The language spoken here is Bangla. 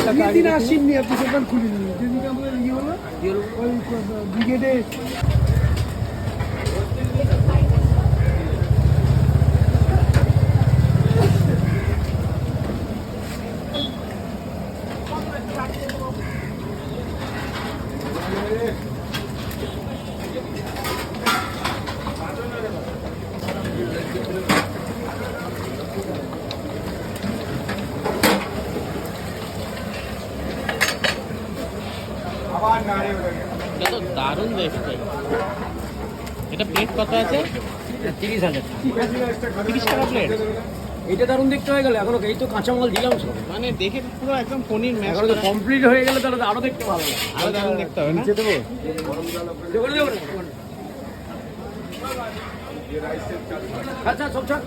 আগের দিন আসেননি আপনি দোকান খুলিনি যেদিন আমাদের ইয়ে হলো ওই ব্রিগেডে এটা তো দারুণ দেখতে। এটা প্লেট কত আছে? 30,000। 30 টাকা প্লেট। এটা দারুণ দেখতে হয়ে গেল, এখনো এই তো কাঁচামাল দিলাম সব। মানে দেখে পুরো একদম পনির ম্যাশ এখন তো কমপ্লিট হয়ে গেলে তাহলে তো আরো দেখতে ভালো লাগে। আরো দারুণ দেখতে হবে না? নিচে দেবো? দেবো, দেবো না? আচ্ছা সব ছাড়।